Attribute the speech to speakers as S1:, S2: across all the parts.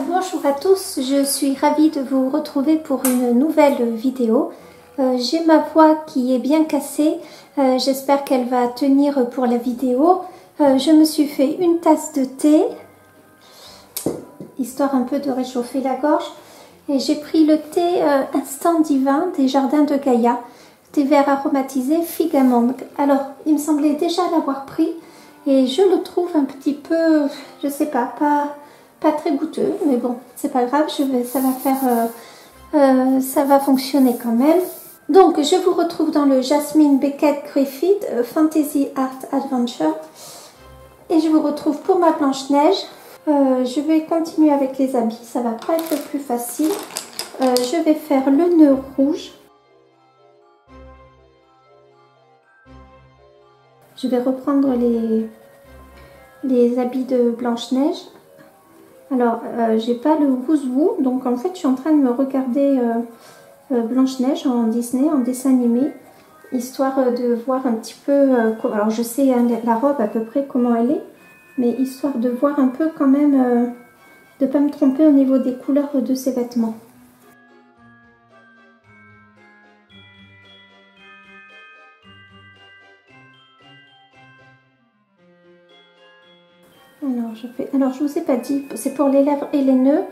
S1: Bonjour à tous, je suis ravie de vous retrouver pour une nouvelle vidéo. J'ai ma voix qui est bien cassée, j'espère qu'elle va tenir pour la vidéo. Je me suis fait une tasse de thé, histoire un peu de réchauffer la gorge. Et j'ai pris le thé Instant Divin des Jardins de Gaïa, thé vert aromatisé figue amande. Alors, il me semblait déjà l'avoir pris et je le trouve un petit peu, je sais pas très goûteux, mais bon, c'est pas grave, ça va fonctionner quand même. Donc, je vous retrouve dans le Jasmine Beckett Griffith Fantasy Art Adventure et je vous retrouve pour ma Blanche-Neige. Je vais continuer avec les habits, ça va pas être le plus facile. Je vais faire le nœud rouge. Je vais reprendre les habits de Blanche-Neige. Alors, j'ai pas le Wouzou, donc en fait, je suis en train de me regarder Blanche-Neige en Disney, en dessin animé, histoire de voir un petit peu. Alors, je sais hein, la robe à peu près comment elle est, mais histoire de voir un peu quand même, de pas me tromper au niveau des couleurs de ses vêtements. Alors, je vous ai pas dit, c'est pour les lèvres et les nœuds.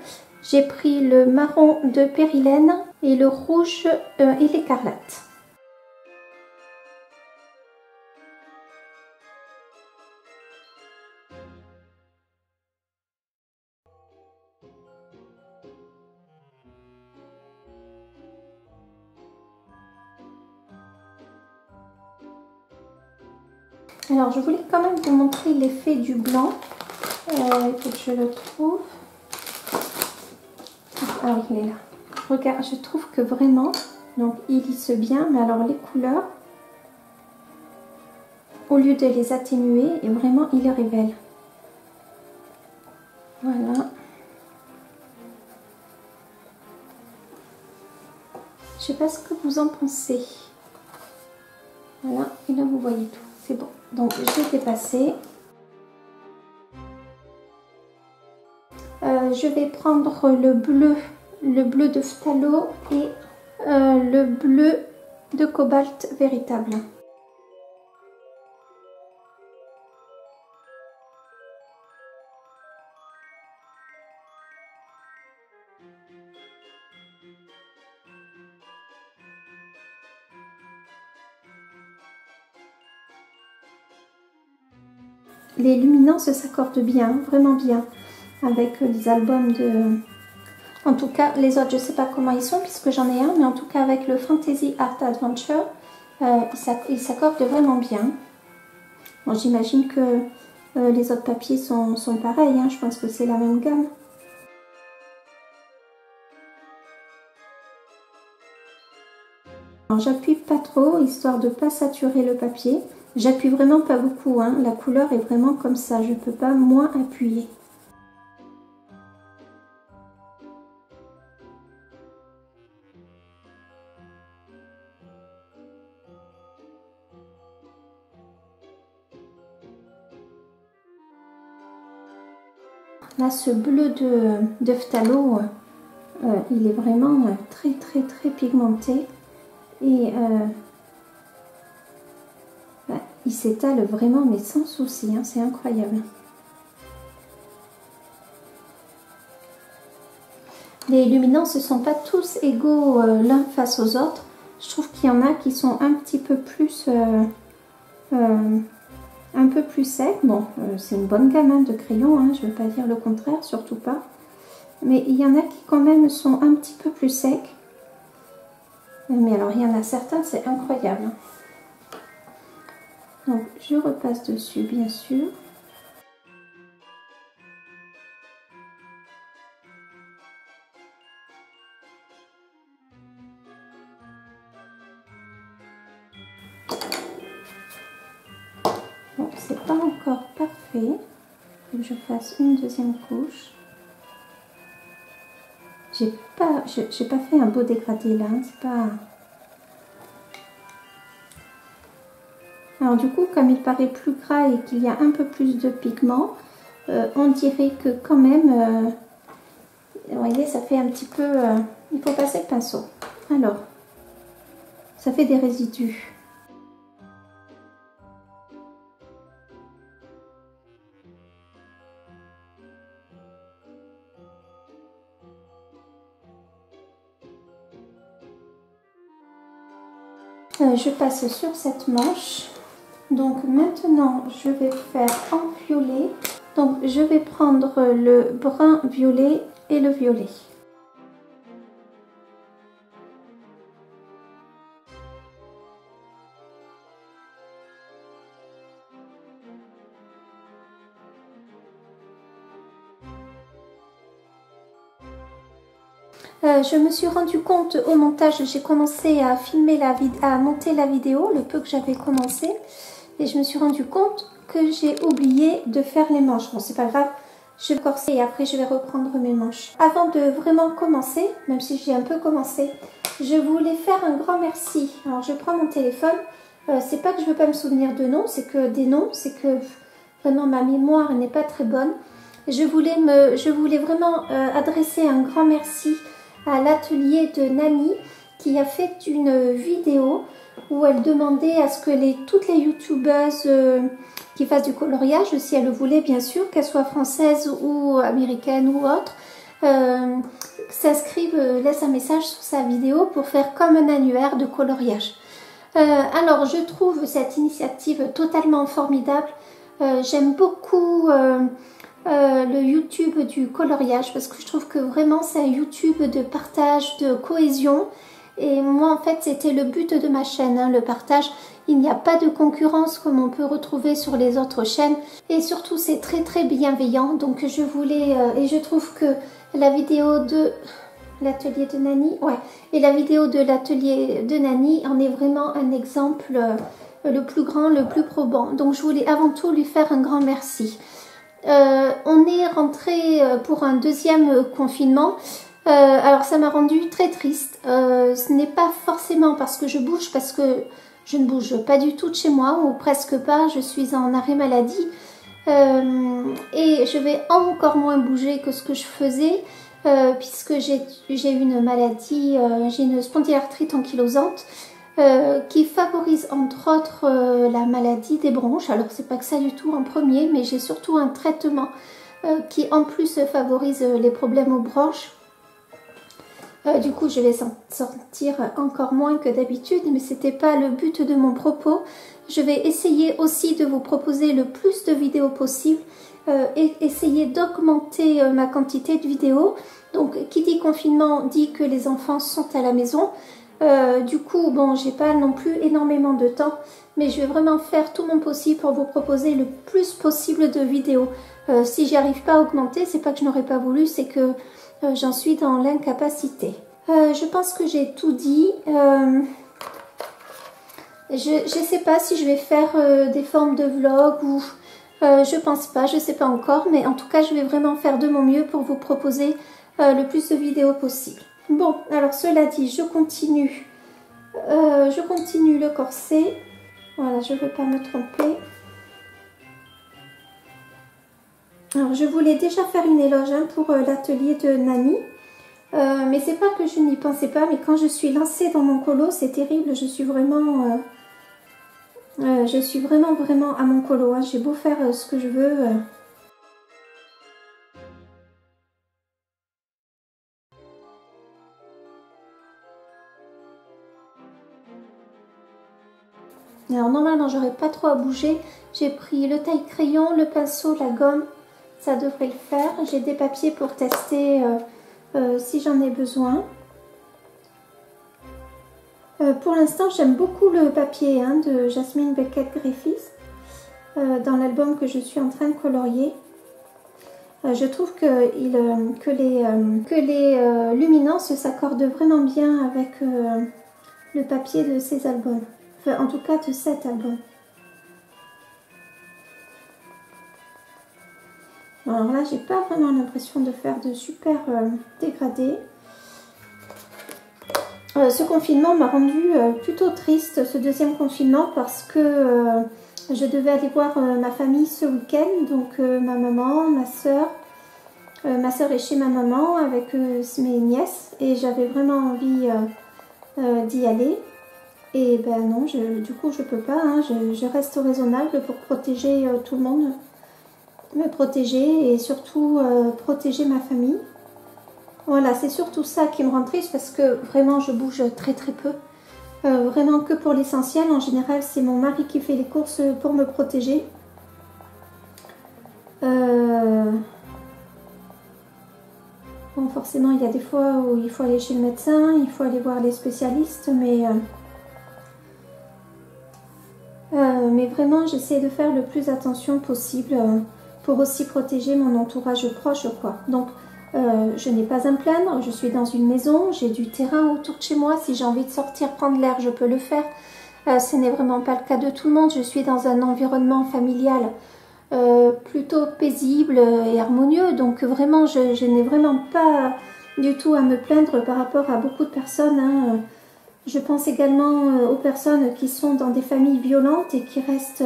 S1: J'ai pris le marron de Périlène et le rouge et l'écarlate. Alors, je voulais quand même vous montrer l'effet du blanc. Il faut que je le trouve. Ah oui, il est là. Regarde, je trouve que vraiment, donc il lisse bien, mais alors les couleurs, au lieu de les atténuer, et vraiment il les révèle. Voilà. Je sais pas ce que vous en pensez. Voilà, et là vous voyez tout. C'est bon. Donc j'ai dépassé. Je vais prendre le bleu de phthalo et le bleu de cobalt véritable. Les luminances s'accordent bien, vraiment bien, avec les albums de... En tout cas, les autres, je ne sais pas comment ils sont, puisque j'en ai un, mais en tout cas, avec le Fantasy Art Adventure, ils s'accordent vraiment bien. Bon, j'imagine que les autres papiers sont pareils, hein, je pense que c'est la même gamme. J'appuie pas trop, histoire de ne pas saturer le papier. J'appuie vraiment pas beaucoup, hein. La couleur est vraiment comme ça, je ne peux pas moins appuyer. Là, ce bleu de phthalo, il est vraiment très pigmenté et il s'étale vraiment, mais sans souci, hein, c'est incroyable. Les luminances ne sont pas tous égaux l'un face aux autres. Je trouve qu'il y en a qui sont un petit peu plus secs. Bon, c'est une bonne gamme hein, de crayons, hein, je ne veux pas dire le contraire, surtout pas. Mais il y en a qui quand même sont un petit peu plus secs. Mais alors il y en a certains, c'est incroyable. Donc je repasse dessus bien sûr. Bon, c'est pas encore parfait. Il faut que je fasse une deuxième couche. J'ai pas fait un beau dégradé là, hein, c'est pas... Alors du coup, comme il paraît plus gras et qu'il y a un peu plus de pigment, on dirait que quand même, vous voyez, ça fait un petit peu... il faut passer le pinceau. Alors, ça fait des résidus. Je passe sur cette manche. Donc maintenant, je vais faire en violet. Donc je vais prendre le brun violet et le violet. Je me suis rendu compte au montage, j'ai commencé à filmer à monter la vidéo, le peu que j'avais commencé, et je me suis rendu compte que j'ai oublié de faire les manches. Bon, c'est pas grave, je vais corser et après je vais reprendre mes manches. Avant de vraiment commencer, même si j'ai un peu commencé, je voulais faire un grand merci. Alors je prends mon téléphone, c'est pas que je veux pas me souvenir de noms, c'est que des noms, c'est que vraiment ma mémoire n'est pas très bonne. Je voulais vraiment adresser un grand merci à l'atelier de Nani qui a fait une vidéo où elle demandait à ce que toutes les youtubeuses qui fassent du coloriage, si elles le voulaient bien sûr, qu'elles soient françaises ou américaines ou autres, laissent un message sous sa vidéo pour faire comme un annuaire de coloriage. Alors je trouve cette initiative totalement formidable. J'aime beaucoup le YouTube du coloriage parce que je trouve que vraiment c'est un YouTube de partage, de cohésion, et moi en fait c'était le but de ma chaîne, hein, le partage. Il n'y a pas de concurrence comme on peut retrouver sur les autres chaînes, et surtout c'est très très bienveillant. Donc je voulais et je trouve que la vidéo de l'atelier de Nani, ouais, et la vidéo de l'atelier de Nani en est vraiment un exemple le plus grand, le plus probant. Donc je voulais avant tout lui faire un grand merci. On est rentré pour un deuxième confinement. Alors ça m'a rendu très triste. Ce n'est pas forcément parce que je bouge, parce que je ne bouge pas du tout de chez moi, ou presque pas. Je suis en arrêt maladie et je vais encore moins bouger que ce que je faisais puisque j'ai une maladie, j'ai une spondylarthrite ankylosante qui favorise entre autres la maladie des bronches. Alors c'est pas que ça du tout en premier, mais j'ai surtout un traitement qui en plus favorise les problèmes aux bronches. Du coup je vais sortir encore moins que d'habitude, mais c'était pas le but de mon propos. Je vais essayer aussi de vous proposer le plus de vidéos possible et essayer d'augmenter ma quantité de vidéos. Donc qui dit confinement dit que les enfants sont à la maison. Du coup, bon, j'ai pas non plus énormément de temps, mais je vais vraiment faire tout mon possible pour vous proposer le plus possible de vidéos. Si j'arrive pas à augmenter, c'est pas que je n'aurais pas voulu, c'est que j'en suis dans l'incapacité. Je pense que j'ai tout dit. Je sais pas si je vais faire des formes de vlog ou je pense pas, je sais pas encore, mais en tout cas, je vais vraiment faire de mon mieux pour vous proposer le plus de vidéos possible. Bon, alors cela dit, je continue le corset. Voilà, je ne veux pas me tromper. Alors, je voulais déjà faire une éloge pour l'atelier de Nani. Mais c'est pas que je n'y pensais pas, mais quand je suis lancée dans mon colo, c'est terrible. Je suis vraiment vraiment à mon colo. Hein. J'ai beau faire ce que je veux. Alors normalement j'aurais pas trop à bouger. J'ai pris le taille-crayon, le pinceau, la gomme. Ça devrait le faire. J'ai des papiers pour tester si j'en ai besoin. Pour l'instant j'aime beaucoup le papier de Jasmine Beckett Griffiths dans l'album que je suis en train de colorier. Je trouve que les luminances s'accordent vraiment bien avec le papier de ces albums. Enfin, en tout cas de cet album. Alors là, j'ai pas vraiment l'impression de faire de super dégradés. Ce confinement m'a rendu plutôt triste, ce deuxième confinement, parce que je devais aller voir ma famille ce week-end, donc ma maman, ma soeur est chez ma maman avec mes nièces, et j'avais vraiment envie d'y aller. Et ben non, du coup je peux pas, hein, je reste raisonnable pour protéger tout le monde, me protéger et surtout protéger ma famille. Voilà, c'est surtout ça qui me rend triste parce que vraiment je bouge très très peu. Vraiment que pour l'essentiel. En général, c'est mon mari qui fait les courses pour me protéger. Bon, forcément, il y a des fois où il faut aller chez le médecin, il faut aller voir les spécialistes, mais vraiment, j'essaie de faire le plus attention possible pour aussi protéger mon entourage proche, quoi. Donc, je n'ai pas à me plaindre, je suis dans une maison, j'ai du terrain autour de chez moi. Si j'ai envie de sortir prendre l'air, je peux le faire. Ce n'est vraiment pas le cas de tout le monde. Je suis dans un environnement familial plutôt paisible et harmonieux. Donc vraiment, je n'ai vraiment pas du tout à me plaindre par rapport à beaucoup de personnes, hein. Je pense également aux personnes qui sont dans des familles violentes et qui restent...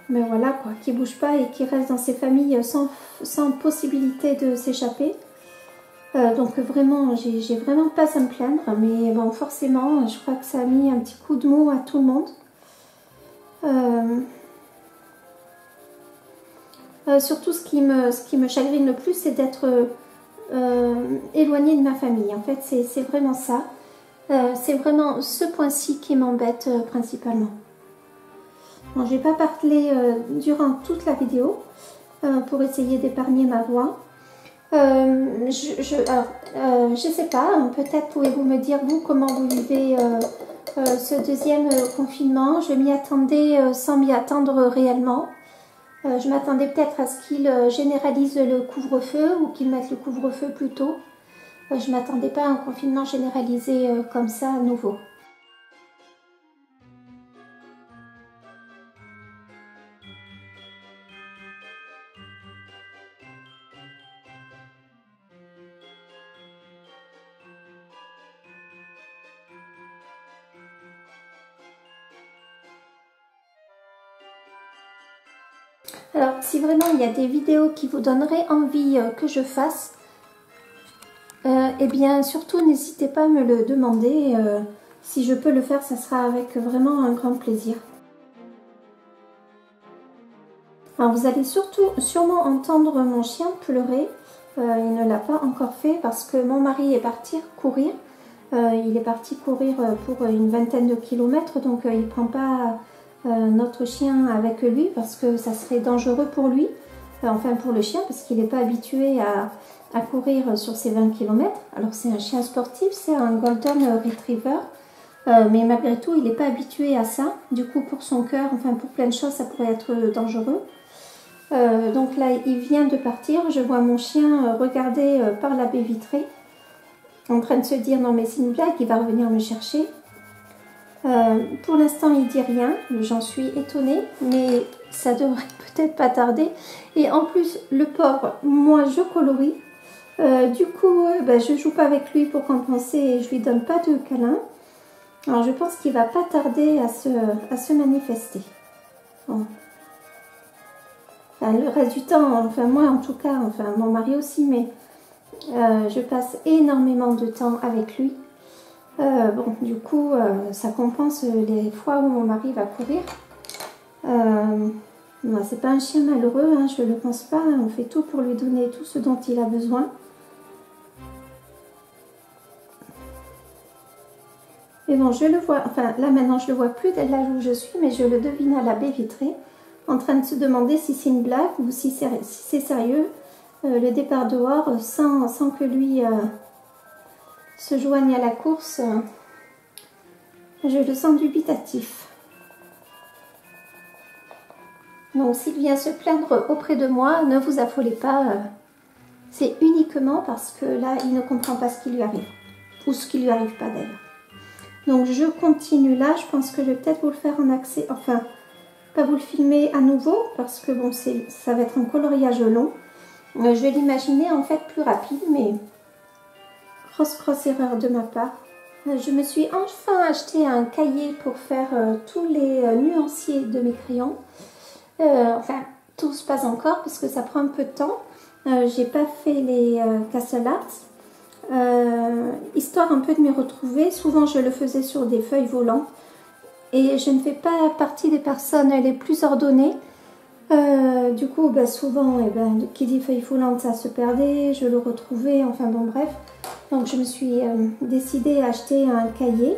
S1: mais voilà quoi, qui ne bougent pas et qui restent dans ces familles sans possibilité de s'échapper. Donc vraiment, j'ai vraiment pas à me plaindre, mais bon, forcément, je crois que ça a mis un petit coup de mou à tout le monde. Surtout, ce qui me chagrine le plus, c'est d'être éloignée de ma famille. En fait, c'est vraiment ça. C'est vraiment ce point-ci qui m'embête principalement. Bon, je ne vais pas parler durant toute la vidéo pour essayer d'épargner ma voix. Je sais pas, peut-être pouvez-vous me dire vous comment vous vivez ce deuxième confinement. Je m'y attendais sans m'y attendre réellement. Je m'attendais peut-être à ce qu'il généralise le couvre-feu ou qu'il mette le couvre-feu plus tôt. Je ne m'attendais pas à un confinement généralisé comme ça à nouveau. Alors, si vraiment il y a des vidéos qui vous donneraient envie que je fasse, eh bien, surtout n'hésitez pas à me le demander. Si je peux le faire, ça sera avec vraiment un grand plaisir. Alors, vous allez sûrement entendre mon chien pleurer. Il ne l'a pas encore fait parce que mon mari est parti courir. Il est parti courir pour une vingtaine de kilomètres, donc il ne prend pas notre chien avec lui parce que ça serait dangereux pour lui, enfin pour le chien, parce qu'il n'est pas habitué à courir sur ces 20 km. Alors c'est un chien sportif, c'est un Golden Retriever, mais malgré tout il n'est pas habitué à ça. Du coup pour son cœur, enfin pour plein de choses, ça pourrait être dangereux. Donc là il vient de partir, je vois mon chien regarder par la baie vitrée, en train de se dire non mais c'est une blague, il va revenir me chercher. Pour l'instant il dit rien, j'en suis étonnée, mais ça devrait peut-être pas tarder. Et en plus le pauvre, moi je colorie, du coup je joue pas avec lui pour compenser et je lui donne pas de câlin. Alors je pense qu'il va pas tarder à se manifester. Bon. Enfin, le reste du temps, enfin moi en tout cas, enfin mon mari aussi, mais je passe énormément de temps avec lui. Bon, du coup, ça compense les fois où mon mari va courir. C'est pas un chien malheureux, hein, je ne le pense pas. On fait tout pour lui donner tout ce dont il a besoin. Mais bon, je le vois, enfin là maintenant je le vois plus là où je suis, mais je le devine à la baie vitrée, en train de se demander si c'est une blague ou si c'est sérieux, le départ dehors sans que lui se joigne à la course. Je le sens dubitatif. Donc s'il vient se plaindre auprès de moi, ne vous affolez pas. C'est uniquement parce que là, il ne comprend pas ce qui lui arrive. Ou ce qui lui arrive pas d'ailleurs. Donc je continue là. Je pense que je vais peut-être vous le faire en accès. Enfin, pas vous le filmer à nouveau. Parce que bon, ça va être un coloriage long. Je vais l'imaginer en fait plus rapide. Mais grosse erreur de ma part. Je me suis enfin acheté un cahier pour faire tous les nuanciers de mes crayons. Enfin, tous pas encore parce que ça prend un peu de temps. J'ai pas fait les Castle Art. Histoire un peu de m'y retrouver. Souvent je le faisais sur des feuilles volantes. Et je ne fais pas partie des personnes les plus ordonnées. Du coup, bah, souvent, qui dit feuille volante, ça se perdait, je le retrouvais, enfin bon, bref. Donc, je me suis décidée à acheter un cahier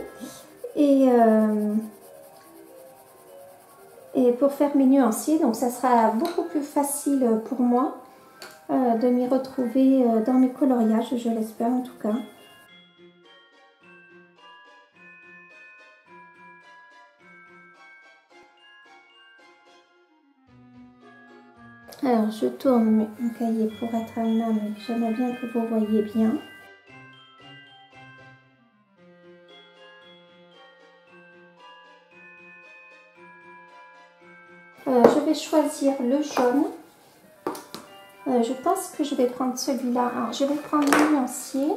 S1: et pour faire mes nuanciers. Donc, ça sera beaucoup plus facile pour moi de m'y retrouver dans mes coloriages, je l'espère en tout cas. Alors, je tourne mon cahier pour être à main, mais j'aimerais bien que vous voyez bien. Je vais choisir le jaune. Je pense que je vais prendre celui-là. Alors, je vais prendre le nuancier.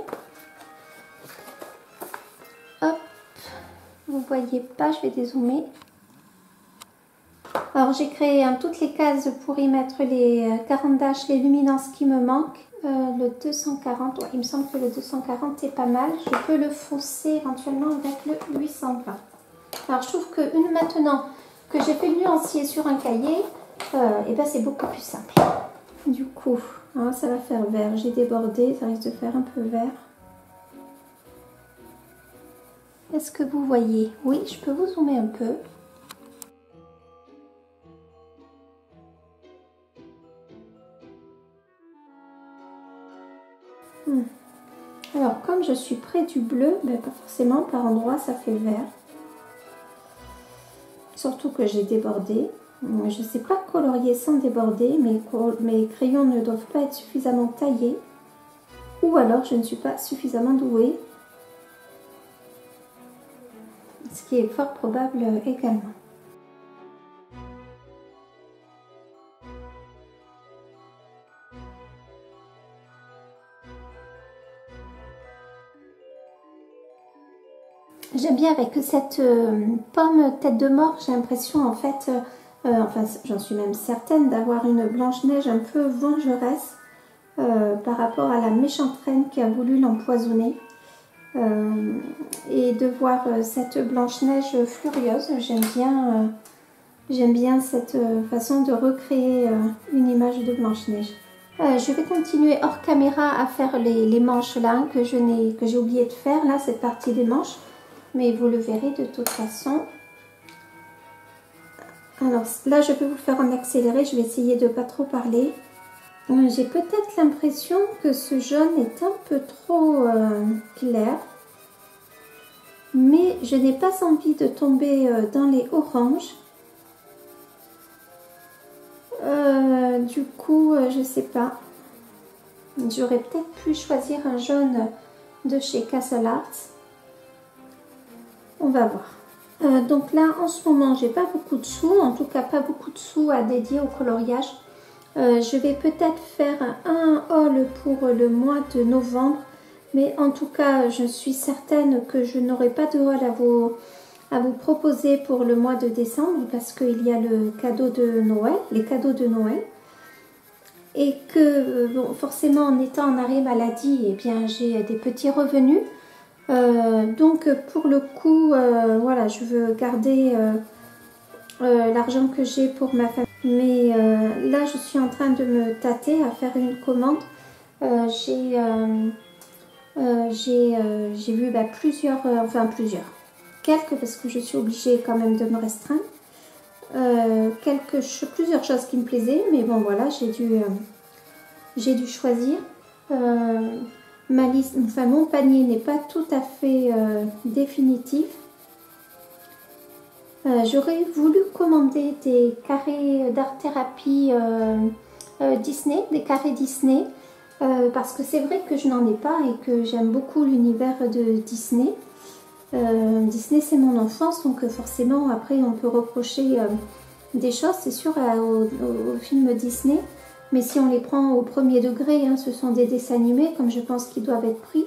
S1: Hop, vous voyez pas, je vais dézoomer. Alors, j'ai créé toutes les cases pour y mettre les carandaches, les luminances qui me manquent. Le 240, ouais, il me semble que le 240 est pas mal. Je peux le foncer éventuellement avec le 820. Alors, je trouve que maintenant que j'ai fait le nuancier sur un cahier, et ben c'est beaucoup plus simple. Du coup, hein, ça va faire vert. J'ai débordé, ça risque de faire un peu vert. Est-ce que vous voyez? Oui, je peux vous zoomer un peu. Alors, comme je suis près du bleu, ben, pas forcément, par endroits, ça fait vert. Surtout que j'ai débordé. Je ne sais pas colorier sans déborder, mes crayons ne doivent pas être suffisamment taillés. Ou alors, je ne suis pas suffisamment douée. Ce qui est fort probable également. J'aime bien avec cette pomme tête de mort, j'ai l'impression en fait, enfin j'en suis même certaine d'avoir une Blanche-Neige un peu vengeresse par rapport à la méchante reine qui a voulu l'empoisonner. Et de voir cette Blanche-Neige furieuse, j'aime bien cette façon de recréer une image de Blanche-Neige. Je vais continuer hors caméra à faire les manches là hein, que j'ai oublié de faire, là cette partie des manches. Mais vous le verrez de toute façon. Alors là, je vais vous le faire en accéléré. Je vais essayer de ne pas trop parler. J'ai peut-être l'impression que ce jaune est un peu trop clair. Mais je n'ai pas envie de tomber dans les oranges. Du coup, je sais pas. J'aurais peut-être pu choisir un jaune de chez Castle Art. On va voir. Donc là, en ce moment, j'ai pas beaucoup de sous. En tout cas, pas beaucoup de sous à dédier au coloriage. Je vais peut-être faire un haul pour le mois de novembre. Mais en tout cas, je suis certaine que je n'aurai pas de haul à vous proposer pour le mois de décembre. Parce qu'il y a le cadeau de Noël, les cadeaux de Noël. Et que, bon, forcément, en étant en arrêt maladie, eh bien, j'ai des petits revenus. Donc pour le coup, voilà, je veux garder l'argent que j'ai pour ma famille. Mais là, je suis en train de me tâter à faire une commande. J'ai vu quelques parce que je suis obligée quand même de me restreindre. Plusieurs choses qui me plaisaient, mais bon voilà, j'ai dû choisir. Mon panier n'est pas tout à fait définitif. J'aurais voulu commander des carrés d'art-thérapie Disney, des carrés Disney, parce que c'est vrai que je n'en ai pas et que j'aime beaucoup l'univers de Disney. Disney, c'est mon enfance, donc forcément, après, on peut reprocher des choses, c'est sûr, aux films Disney. Mais si on les prend au premier degré, hein, ce sont des dessins animés, comme je pense qu'ils doivent être pris.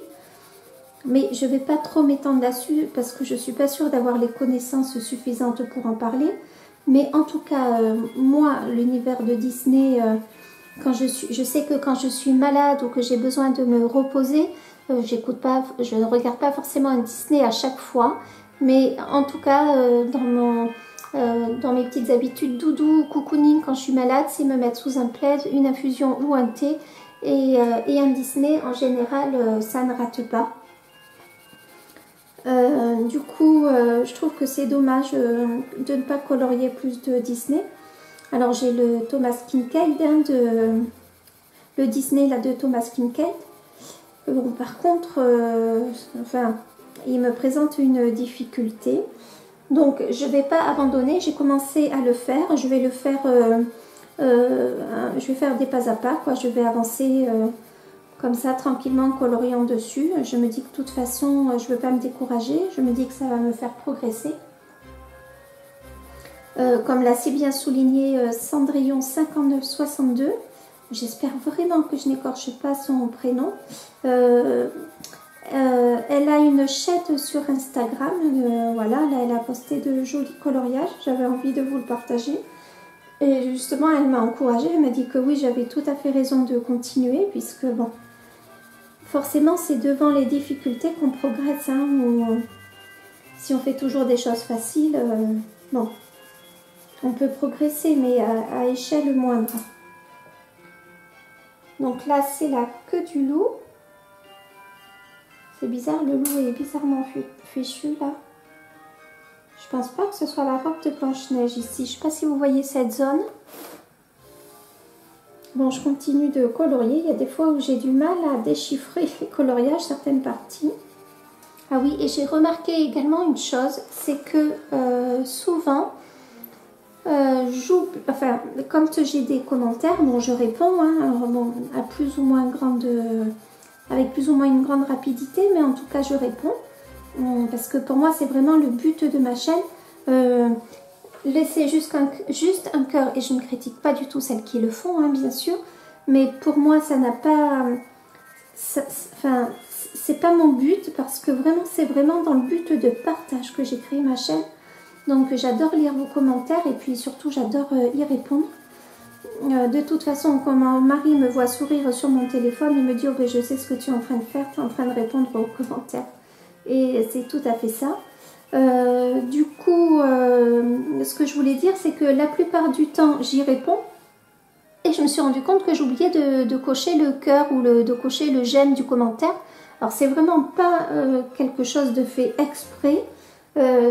S1: mais je ne vais pas trop m'étendre là-dessus parce que je ne suis pas sûre d'avoir les connaissances suffisantes pour en parler. Mais en tout cas, moi, l'univers de Disney, je sais que quand je suis malade ou que j'ai besoin de me reposer, je ne regarde pas forcément un Disney à chaque fois. Mais en tout cas, dans mes petites habitudes doudou ou cocooning quand je suis malade, c'est me mettre sous un plaid, une infusion ou un thé. Et un Disney, en général, ça ne rate pas. Du coup, je trouve que c'est dommage de ne pas colorier plus de Disney. Alors, j'ai le Thomas Kincaid, hein, le Disney là, de Thomas Kincaid. Bon, par contre, enfin, il me présente une difficulté. Donc, je ne vais pas abandonner. J'ai commencé à le faire. Je vais le faire, je vais faire des pas à pas, quoi. Je vais avancer comme ça, tranquillement, coloriant dessus. Je me dis que de toute façon, je ne veux pas me décourager. Je me dis que ça va me faire progresser. Comme l'a si bien souligné Cendrillon 5962. J'espère vraiment que je n'écorche pas son prénom. Elle a une chaîne sur Instagram. Voilà, là, elle a posté de jolis coloriages. J'avais envie de vous le partager. Et justement, elle m'a encouragée. Elle m'a dit que oui, j'avais tout à fait raison de continuer. Puisque, bon, forcément, c'est devant les difficultés qu'on progresse. Hein, si on fait toujours des choses faciles, bon, on peut progresser, mais à échelle moindre. Donc là, c'est la queue du loup. C'est bizarre, le loup est bizarrement fichu là. Je pense pas que ce soit la robe de Blanche-Neige ici. Je sais pas si vous voyez cette zone. Bon, je continue de colorier. Il y a des fois où j'ai du mal à déchiffrer les coloriages, certaines parties. Ah oui, et j'ai remarqué également une chose, c'est que souvent, enfin, quand j'ai des commentaires, bon, je réponds, hein, alors, bon, à plus ou moins avec plus ou moins une grande rapidité, mais en tout cas, je réponds. Parce que pour moi, c'est vraiment le but de ma chaîne. Laisser juste un cœur, et je ne critique pas du tout celles qui le font, hein, bien sûr, mais pour moi, ça n'a pas... Enfin, c'est pas mon but, parce que vraiment, c'est vraiment dans le but de partage que j'ai créé ma chaîne. Donc j'adore lire vos commentaires et puis surtout j'adore y répondre. De toute façon, quand mon mari me voit sourire sur mon téléphone, il me dit « Oh ben je sais ce que tu es en train de faire, tu es en train de répondre aux commentaires. » Et c'est tout à fait ça. Du coup, ce que je voulais dire, c'est que la plupart du temps, j'y réponds. Et je me suis rendu compte que j'oubliais de cocher le cœur ou de cocher le j'aime du commentaire. Alors c'est vraiment pas quelque chose de fait exprès.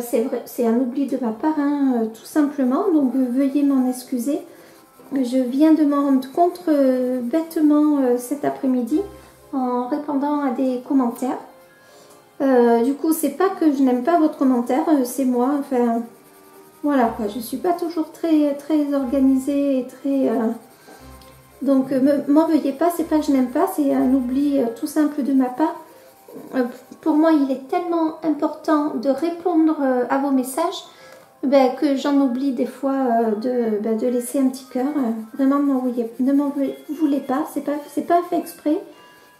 S1: C'est un oubli de ma part, hein, tout simplement, donc veuillez m'en excuser. Je viens de m'en rendre compte bêtement cet après-midi en répondant à des commentaires. Du coup, c'est pas que je n'aime pas votre commentaire, c'est moi, enfin, voilà quoi, je suis pas toujours très organisée et très... Donc, m'en veuillez pas, c'est pas que je n'aime pas, c'est un oubli tout simple de ma part. Pour moi, il est tellement important de répondre à vos messages que j'en oublie des fois de laisser un petit cœur. Vraiment, ne m'en voulez pas, c'est pas fait exprès.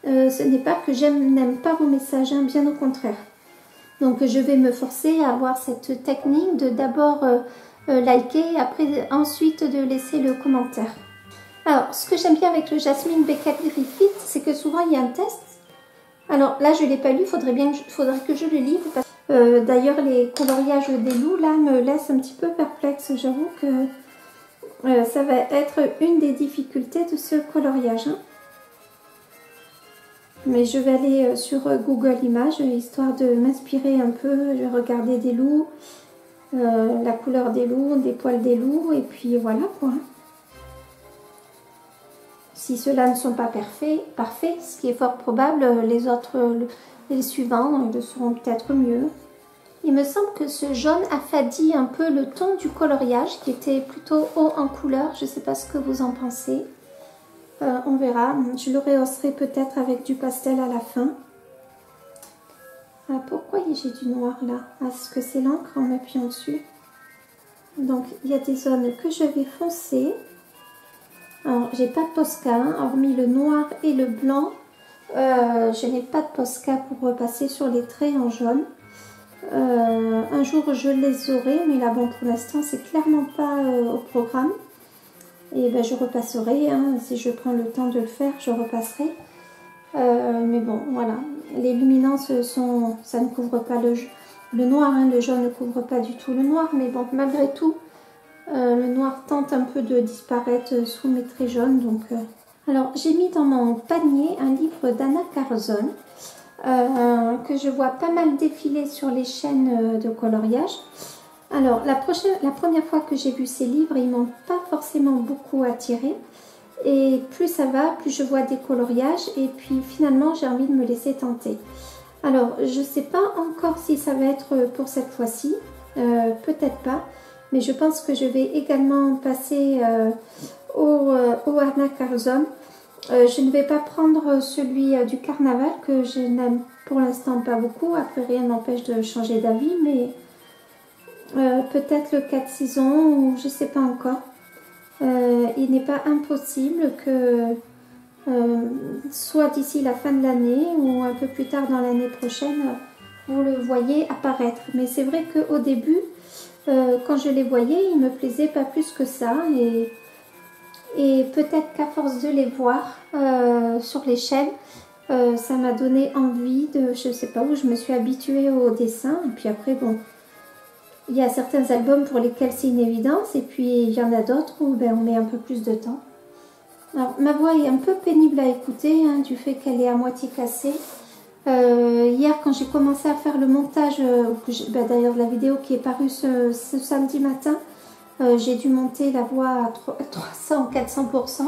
S1: Ce n'est pas que n'aime pas vos messages, hein, bien au contraire. Donc, je vais me forcer à avoir cette technique de d'abord liker, ensuite de laisser le commentaire. Alors, ce que j'aime bien avec le Jasmine Beckett Griffith, c'est que souvent il y a un test. Alors là, je ne l'ai pas lu, il faudrait que je le lise. D'ailleurs, les coloriages des loups, là, me laissent un petit peu perplexe. J'avoue que ça va être une des difficultés de ce coloriage. Hein. Mais je vais aller sur Google Images, histoire de m'inspirer un peu. Je vais regarder des loups, la couleur des loups, des poils des loups, et puis voilà quoi. Si ceux-là ne sont pas parfaits, ce qui est fort probable, les suivants, ils le seront peut-être mieux. Il me semble que ce jaune affadit un peu le ton du coloriage, qui était plutôt haut en couleur. Je ne sais pas ce que vous en pensez. On verra. Je le rehausserai peut-être avec du pastel à la fin. Pourquoi j'ai du noir là? Est-ce que c'est l'encre en appuyant dessus? Donc, il y a des zones que je vais foncer. Alors, j'ai pas de Posca, hein, hormis le noir et le blanc. Je n'ai pas de Posca pour repasser sur les traits en jaune. Un jour je les aurai, mais là bon, pour l'instant c'est clairement pas au programme. Et ben je repasserai, hein, si je prends le temps de le faire, je repasserai. Mais bon, voilà, les luminances ça ne couvre pas le noir, hein, le jaune ne couvre pas du tout le noir, mais bon, malgré tout, le noir tente un peu de disparaître sous mes traits jaunes. Donc, alors, j'ai mis dans mon panier un livre d'Anna Carzon, que je vois pas mal défiler sur les chaînes de coloriage. Alors, la première fois que j'ai vu ces livres, ils m'ont pas forcément beaucoup attirée. Et plus ça va, plus je vois des coloriages. Et puis finalement, j'ai envie de me laisser tenter. Alors, je sais pas encore si ça va être pour cette fois-ci. Peut-être pas. Mais je pense que je vais également passer au Anna Carzon. Je ne vais pas prendre celui du carnaval que je n'aime pour l'instant pas beaucoup. Après, rien n'empêche de changer d'avis. Mais peut-être le 4 saisons ou je ne sais pas encore. Il n'est pas impossible que soit d'ici la fin de l'année ou un peu plus tard dans l'année prochaine, vous le voyez apparaître. Mais c'est vrai qu'au début, quand je les voyais, ils me plaisaient pas plus que ça. Et peut-être qu'à force de les voir sur les chaînes, ça m'a donné envie de, je sais pas, où je me suis habituée au dessin. Et puis après, bon, il y a certains albums pour lesquels c'est une évidence. Et puis il y en a d'autres où ben, on met un peu plus de temps. Alors, ma voix est un peu pénible à écouter, hein, du fait qu'elle est à moitié cassée. Hier, quand j'ai commencé à faire le montage, ben, d'ailleurs la vidéo qui est parue ce samedi matin, j'ai dû monter la voix à 300-400%,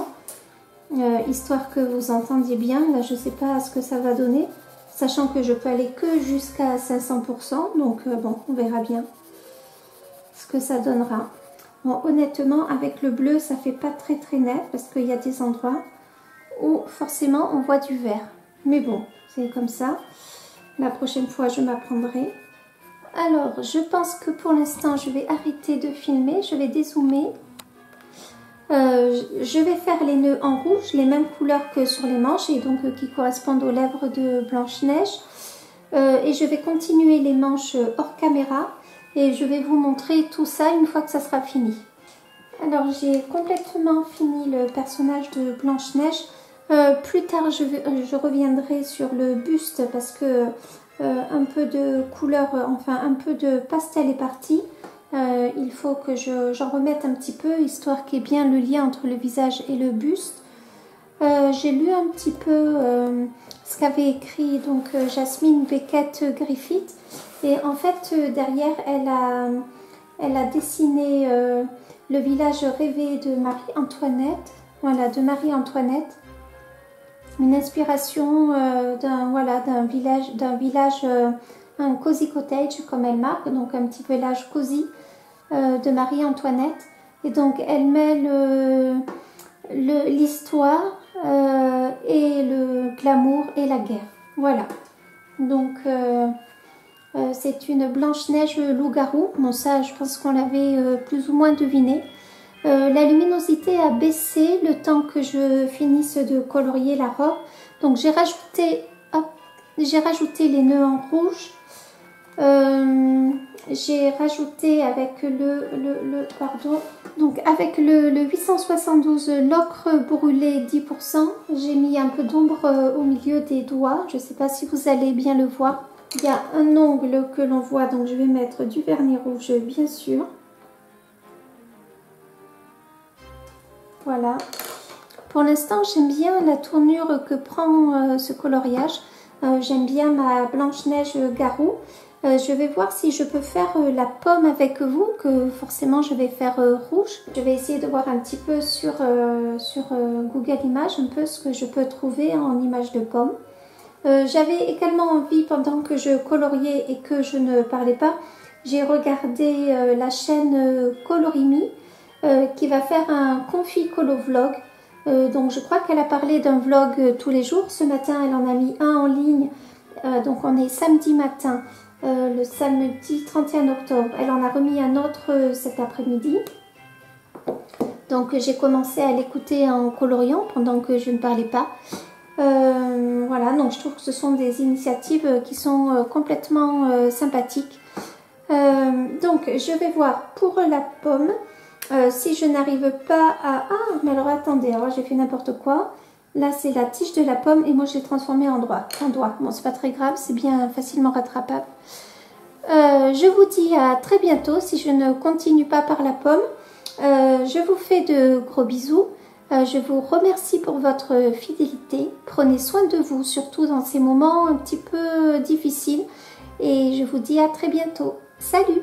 S1: histoire que vous entendiez bien. Là, je ne sais pas ce que ça va donner, sachant que je peux aller que jusqu'à 500%. Donc, bon, on verra bien ce que ça donnera. Bon, honnêtement, avec le bleu, ça fait pas très très net parce qu'il y a des endroits où forcément on voit du vert. Mais bon, c'est comme ça. La prochaine fois, je m'apprendrai. Alors, je pense que pour l'instant, je vais arrêter de filmer. Je vais dézoomer. Je vais faire les nœuds en rouge, les mêmes couleurs que sur les manches et donc qui correspondent aux lèvres de Blanche-Neige. Et je vais continuer les manches hors caméra. Et je vais vous montrer tout ça une fois que ça sera fini. Alors j'ai complètement fini le personnage de Blanche-Neige. Plus tard je reviendrai sur le buste parce que un peu de couleur, enfin un peu de pastel est parti. Il faut que j'en remette un petit peu, histoire qu'il y ait bien le lien entre le visage et le buste. J'ai lu un petit peu ce qu'avait écrit donc Jasmine Beckett Griffith. Et en fait, derrière, elle a dessiné le village rêvé de Marie-Antoinette. Voilà, de Marie-Antoinette. Une inspiration d'un village, un cozy cottage, comme elle marque. Donc, un petit village cosy de Marie-Antoinette. Et donc, elle mêle l'histoire et le glamour et la guerre. Voilà. Donc... c'est une Blanche-Neige loup-garou. Bon, ça, je pense qu'on l'avait plus ou moins deviné. La luminosité a baissé le temps que je finisse de colorier la robe. Donc, j'ai rajouté les nœuds en rouge. J'ai rajouté avec avec le 872 l'ocre brûlé 10%. J'ai mis un peu d'ombre au milieu des doigts. Je ne sais pas si vous allez bien le voir. Il y a un ongle que l'on voit, donc je vais mettre du vernis rouge, bien sûr. Voilà. Pour l'instant, j'aime bien la tournure que prend ce coloriage. J'aime bien ma Blanche-Neige Garou. Je vais voir si je peux faire la pomme avec vous, que forcément je vais faire rouge. Je vais essayer de voir un petit peu sur Google Images, un peu ce que je peux trouver en image de pomme. J'avais également envie, pendant que je coloriais et que je ne parlais pas, j'ai regardé la chaîne Colorimi qui va faire un confit colo vlog. Donc je crois qu'elle a parlé d'un vlog tous les jours. Ce matin, elle en a mis un en ligne. Donc on est samedi matin, le samedi 31 octobre. Elle en a remis un autre cet après-midi. Donc j'ai commencé à l'écouter en coloriant pendant que je ne parlais pas. Voilà, donc je trouve que ce sont des initiatives qui sont complètement sympathiques. Donc je vais voir pour la pomme. Si je n'arrive pas à... Ah, mais alors attendez, alors j'ai fait n'importe quoi. Là, c'est la tige de la pomme et moi, je l'ai transformée en doigt. Bon, c'est pas très grave, c'est bien facilement rattrapable. Je vous dis à très bientôt si je ne continue pas par la pomme. Je vous fais de gros bisous. Je vous remercie pour votre fidélité. Prenez soin de vous, surtout dans ces moments un petit peu difficiles. Et je vous dis à très bientôt. Salut!